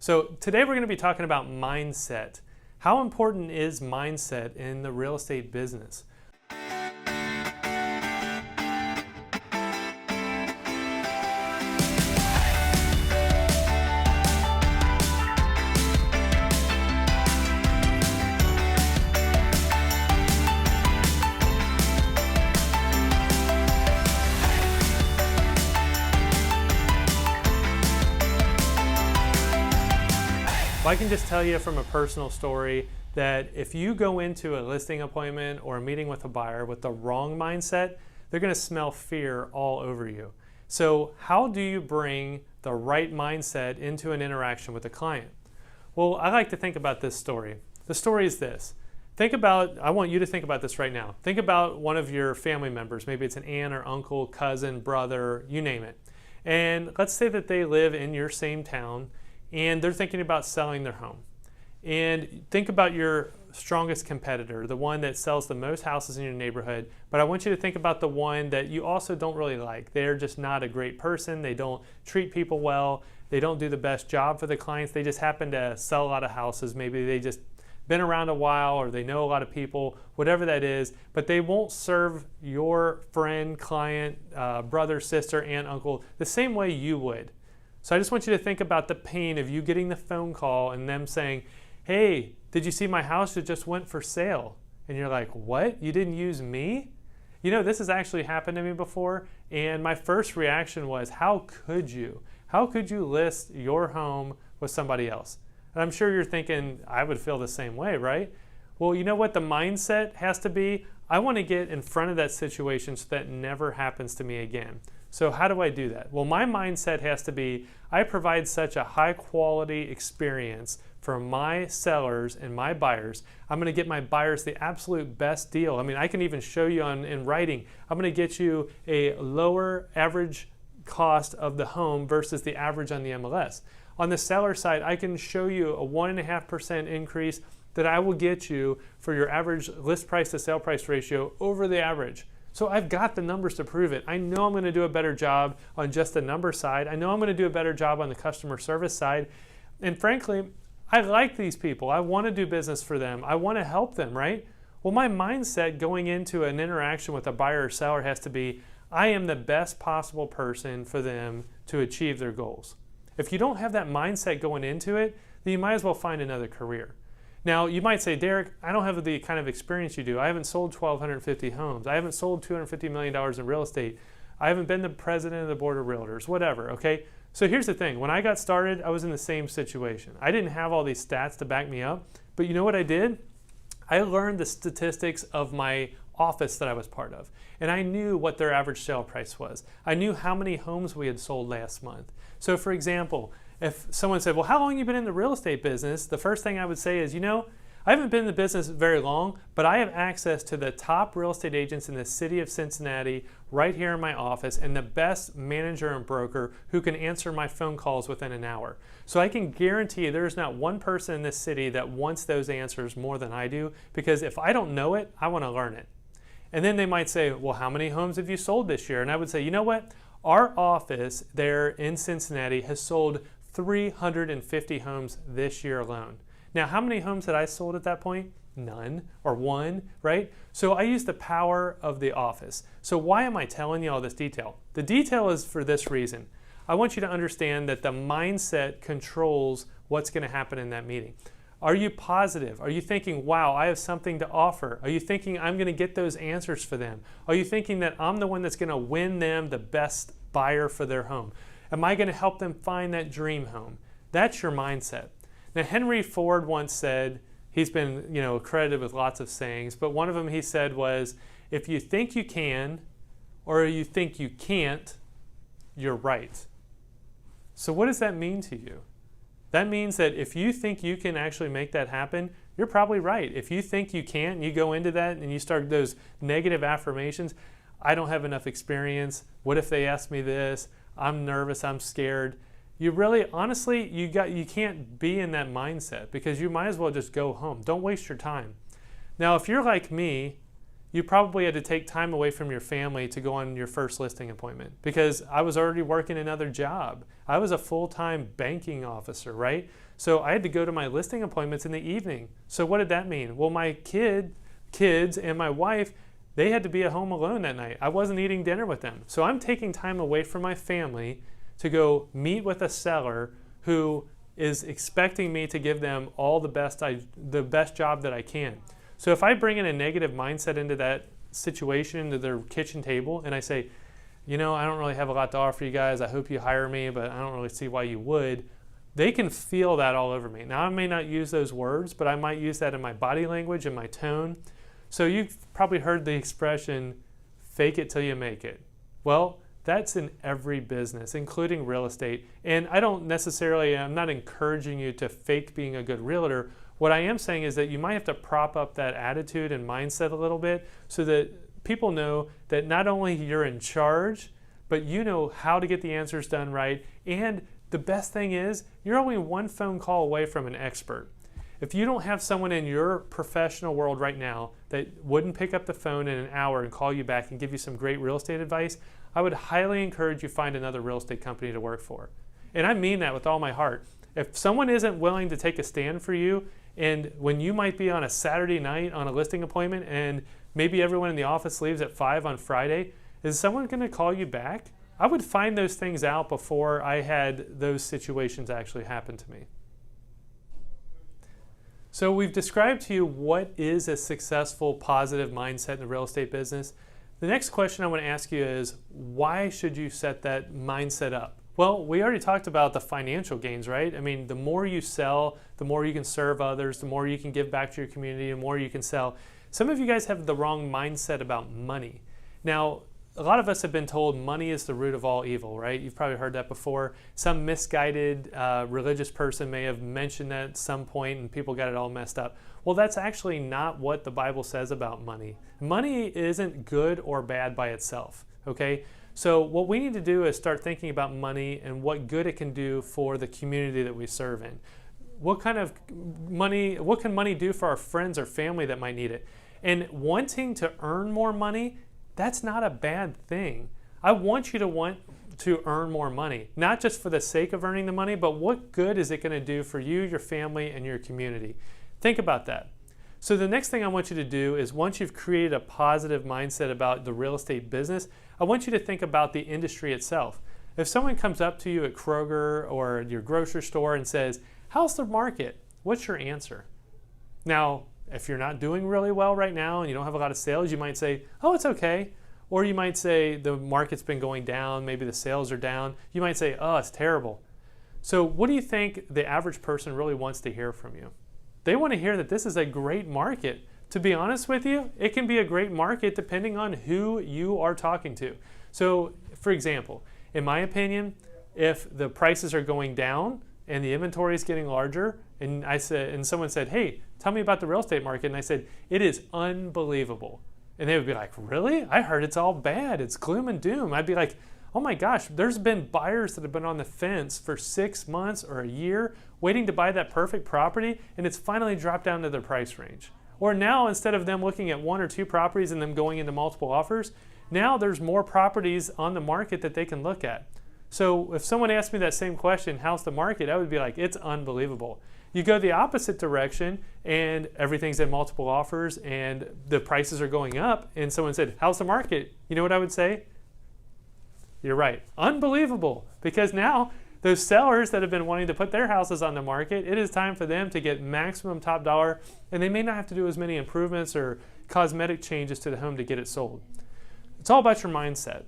So today we're going to be talking about mindset. How important is mindset in the real estate business? Well, I can just tell you from a personal story that if you go into a listing appointment or a meeting with a buyer with the wrong mindset, they're going to smell fear all over you. So how do you bring the right mindset into an interaction with a client? Well, I like to think about this story. The story is this. I want you to think about this right now. Think about one of your family members. Maybe it's an aunt or uncle, cousin, brother, you name it. And let's say that they live in your same town and they're thinking about selling their home. And think about your strongest competitor, the one that sells the most houses in your neighborhood. But I want you to think about the one that you also don't really like. They're just not a great person. They don't treat people well. They don't do the best job for the clients. They just happen to sell a lot of houses. Maybe they just been around a while or they know a lot of people, whatever that is, but they won't serve your friend, client, brother, sister, aunt, uncle the same way you would. So I just want you to think about the pain of you getting the phone call and them saying, hey, did you see my house that just went for sale? And you're like, what? You didn't use me? You know, this has actually happened to me before. And my first reaction was, how could you? How could you list your home with somebody else? And I'm sure you're thinking, I would feel the same way, right? Well, you know what the mindset has to be? I want to get in front of that situation so that never happens to me again. So how do I do that? Well, my mindset has to be, I provide such a high quality experience for my sellers and my buyers. I'm going to get my buyers the absolute best deal. I mean, I can even show you in writing. I'm going to get you a lower average cost of the home versus the average on the MLS. On the seller side, I can show you a 1.5% increase that I will get you for your average list price to sale price ratio over the average. So I've got the numbers to prove it. I know I'm going to do a better job on just the number side. I know I'm going to do a better job on the customer service side. And frankly, I like these people. I want to do business for them. I want to help them, right? Well, my mindset going into an interaction with a buyer or seller has to be, I am the best possible person for them to achieve their goals. If you don't have that mindset going into it, then you might as well find another career. Now, you might say, Derek, I don't have the kind of experience you do. I haven't sold 1,250 homes. I haven't sold $250 million in real estate. I haven't been the president of the board of realtors, whatever, okay? So here's the thing. When I got started, I was in the same situation. I didn't have all these stats to back me up, but you know what I did? I learned the statistics of my office that I was part of, and I knew what their average sale price was. I knew how many homes we had sold last month. So for example, if someone said, well, how long have you been in the real estate business? The first thing I would say is, you know, I haven't been in the business very long, but I have access to the top real estate agents in the city of Cincinnati right here in my office and the best manager and broker who can answer my phone calls within an hour. So I can guarantee you there's not one person in this city that wants those answers more than I do, because if I don't know it, I want to learn it. And then they might say, well, how many homes have you sold this year? And I would say, you know what? Our office there in Cincinnati has sold 350 homes this year alone. Now, how many homes had I sold at that point? None, or one, right? So I use the power of the office. So why am I telling you all this detail? The detail is for this reason. I want you to understand that the mindset controls what's going to happen in that meeting. Are you positive? Are you thinking, wow, I have something to offer? Are you thinking I'm going to get those answers for them? Are you thinking that I'm the one that's going to win them the best buyer for their home? Am I going to help them find that dream home? That's your mindset. Now, Henry Ford once said, he's been, credited with lots of sayings, but one of them he said was, if you think you can or you think you can't, you're right. So what does that mean to you? That means that if you think you can actually make that happen, you're probably right. If you think you can't, you go into that and you start those negative affirmations. I don't have enough experience. What if they ask me this? I'm nervous, I'm scared. You really, honestly, you can't be in that mindset, because you might as well just go home. Don't waste your time. Now, if you're like me, you probably had to take time away from your family to go on your first listing appointment, because I was already working another job. I was a full-time banking officer, right? So I had to go to my listing appointments in the evening. So what did that mean? Well, my kids and my wife, they had to be at home alone that night. I wasn't eating dinner with them. So I'm taking time away from my family to go meet with a seller who is expecting me to give them all the best job that I can. So if I bring in a negative mindset into that situation, into their kitchen table, and I say, I don't really have a lot to offer you guys. I hope you hire me, but I don't really see why you would. They can feel that all over me. Now, I may not use those words, but I might use that in my body language and my tone. So you've probably heard the expression, fake it till you make it. Well, that's in every business, including real estate. And I'm not encouraging you to fake being a good realtor. What I am saying is that you might have to prop up that attitude and mindset a little bit so that people know that not only you're in charge, but you know how to get the answers done right. And the best thing is, you're only one phone call away from an expert. If you don't have someone in your professional world right now that wouldn't pick up the phone in an hour and call you back and give you some great real estate advice, I would highly encourage you find another real estate company to work for. And I mean that with all my heart. If someone isn't willing to take a stand for you, and when you might be on a Saturday night on a listing appointment and maybe everyone in the office leaves at 5 on Friday, is someone going to call you back? I would find those things out before I had those situations actually happen to me. So we've described to you what is a successful, positive mindset in the real estate business. The next question I want to ask you is, why should you set that mindset up? Well, we already talked about the financial gains, right? I mean, the more you sell, the more you can serve others, the more you can give back to your community, the more you can sell. Some of you guys have the wrong mindset about money. Now, a lot of us have been told money is the root of all evil, right? You've probably heard that before. Some misguided religious person may have mentioned that at some point and people got it all messed up. Well, that's actually not what the Bible says about money. Money isn't good or bad by itself, okay? So what we need to do is start thinking about money and what good it can do for the community that we serve in. What can money do for our friends or family that might need it? And wanting to earn more money, that's not a bad thing. I want you to want to earn more money, not just for the sake of earning the money, but what good is it going to do for you, your family, and your community? Think about that. So the next thing I want you to do is, once you've created a positive mindset about the real estate business, I want you to think about the industry itself. If someone comes up to you at Kroger or your grocery store and says, "How's the market?" What's your answer? Now, if you're not doing really well right now and you don't have a lot of sales, you might say, "Oh, it's okay." Or you might say, "The market's been going down, maybe the sales are down." You might say, "Oh, it's terrible." So what do you think the average person really wants to hear from you? They want to hear that this is a great market. To be honest with you, it can be a great market depending on who you are talking to. So, for example, in my opinion, if the prices are going down and the inventory is getting larger, and someone said, "Hey, tell me about the real estate market," and I said, "It is unbelievable," and they would be like, "Really? I heard it's all bad. It's gloom and doom." I'd be like, "Oh my gosh, there's been buyers that have been on the fence for 6 months or a year waiting to buy that perfect property, and it's finally dropped down to their price range." Or now, instead of them looking at 1 or 2 properties and them going into multiple offers, now there's more properties on the market that they can look at. So if someone asked me that same question, "How's the market?" I would be like, "It's unbelievable." You go the opposite direction and everything's at multiple offers and the prices are going up, and someone said, "How's the market?" You know what I would say? You're right. Unbelievable. Because now those sellers that have been wanting to put their houses on the market, it is time for them to get maximum top dollar, and they may not have to do as many improvements or cosmetic changes to the home to get it sold. It's all about your mindset.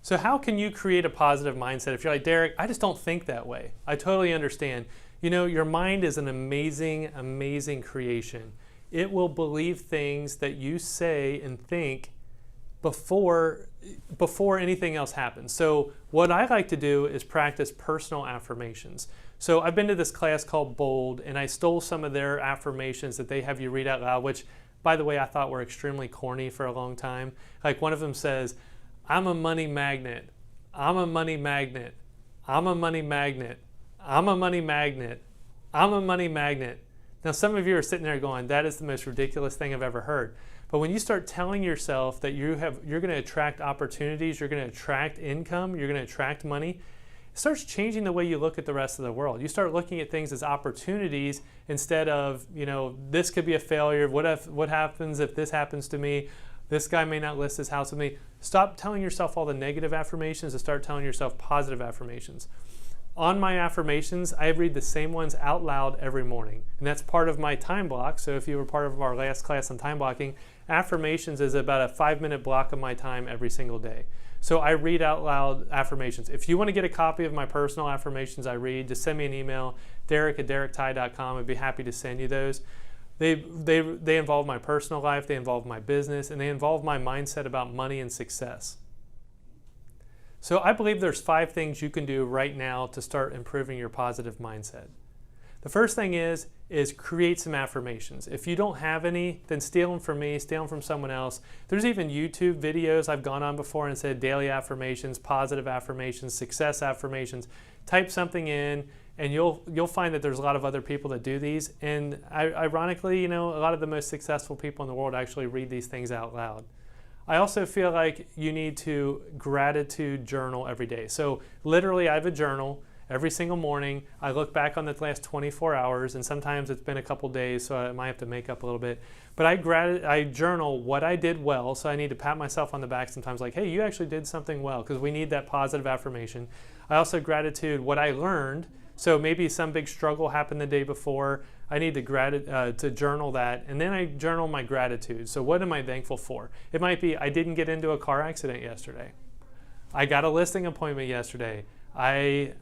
So how can you create a positive mindset? If you're like, "Derek, I just don't think that way." I totally understand. You know, your mind is an amazing, amazing creation. It will believe things that you say and think before anything else happens. So what I like to do is practice personal affirmations. So I've been to this class called Bold, and I stole some of their affirmations that they have you read out loud, which, by the way, I thought were extremely corny for a long time. Like one of them says, "I'm a money magnet. I'm a money magnet. I'm a money magnet. I'm a money magnet. I'm a money magnet." Now some of you are sitting there going, "That is the most ridiculous thing I've ever heard." But when you start telling yourself that you're going to attract opportunities, you're going to attract income, you're going to attract money, it starts changing the way you look at the rest of the world. You start looking at things as opportunities instead of, this could be a failure. What happens if this happens to me? This guy may not list his house with me. Stop telling yourself all the negative affirmations and start telling yourself positive affirmations. On my affirmations, I read the same ones out loud every morning, and that's part of my time block. So if you were part of our last class on time blocking, affirmations is about a 5-minute block of my time every single day. So I read out loud affirmations. If you want to get a copy of my personal affirmations I read, just send me an email, derek@derekty.com. I'd be happy to send you those. They involve my personal life, they involve my business, and they involve my mindset about money and success. So I believe there's 5 things you can do right now to start improving your positive mindset. The first thing is create some affirmations. If you don't have any, then steal them from me, steal them from someone else. There's even YouTube videos I've gone on before and said daily affirmations, positive affirmations, success affirmations. Type something in and you'll find that there's a lot of other people that do these. And ironically, a lot of the most successful people in the world actually read these things out loud. I also feel like you need to gratitude journal every day. So literally I have a journal. Every single morning, I look back on the last 24 hours, and sometimes it's been a couple days, so I might have to make up a little bit. But I journal what I did well, so I need to pat myself on the back sometimes like, hey, you actually did something well, because we need that positive affirmation. I also gratitude what I learned, so maybe some big struggle happened the day before. I need to journal that, and then I journal my gratitude. So what am I thankful for? It might be I didn't get into a car accident yesterday. I got a listing appointment yesterday. I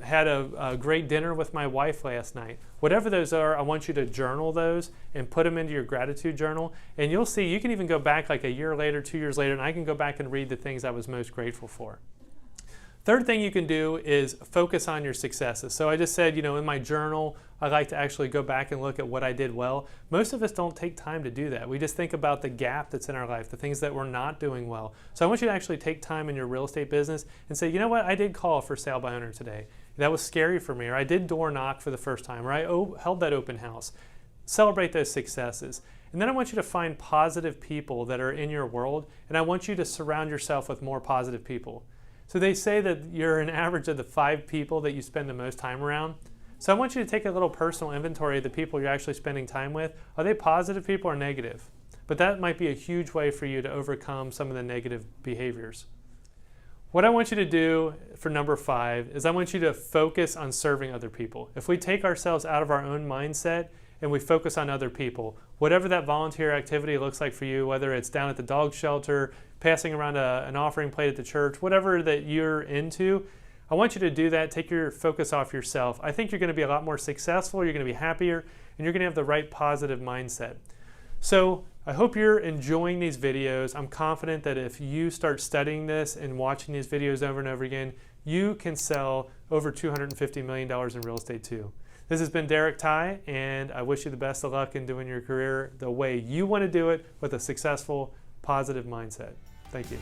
had a great dinner with my wife last night. Whatever those are, I want you to journal those and put them into your gratitude journal. And you'll see, you can even go back like a year later, 2 years later, and I can go back and read the things I was most grateful for. Third thing you can do is focus on your successes. So I just said, in my journal, I like to actually go back and look at what I did well. Most of us don't take time to do that. We just think about the gap that's in our life, the things that we're not doing well. So I want you to actually take time in your real estate business and say, you know what, I did call for sale by owner today. That was scary for me, or I did door knock for the first time, or I held that open house. Celebrate those successes. And then I want you to find positive people that are in your world, and I want you to surround yourself with more positive people. So they say that you're an average of the 5 people that you spend the most time around. So I want you to take a little personal inventory of the people you're actually spending time with. Are they positive people or negative? But that might be a huge way for you to overcome some of the negative behaviors. What I want you to do for number 5 is I want you to focus on serving other people. If we take ourselves out of our own mindset and we focus on other people, whatever that volunteer activity looks like for you, whether it's down at the dog shelter, passing around an offering plate at the church, whatever that you're into, I want you to do that. Take your focus off yourself. I think you're going to be a lot more successful, you're going to be happier, and you're going to have the right positive mindset. So I hope you're enjoying these videos. I'm confident that if you start studying this and watching these videos over and over again, you can sell over $250 million in real estate too. This has been Derek Ty, and I wish you the best of luck in doing your career the way you want to do it with a successful, positive mindset. Thank you.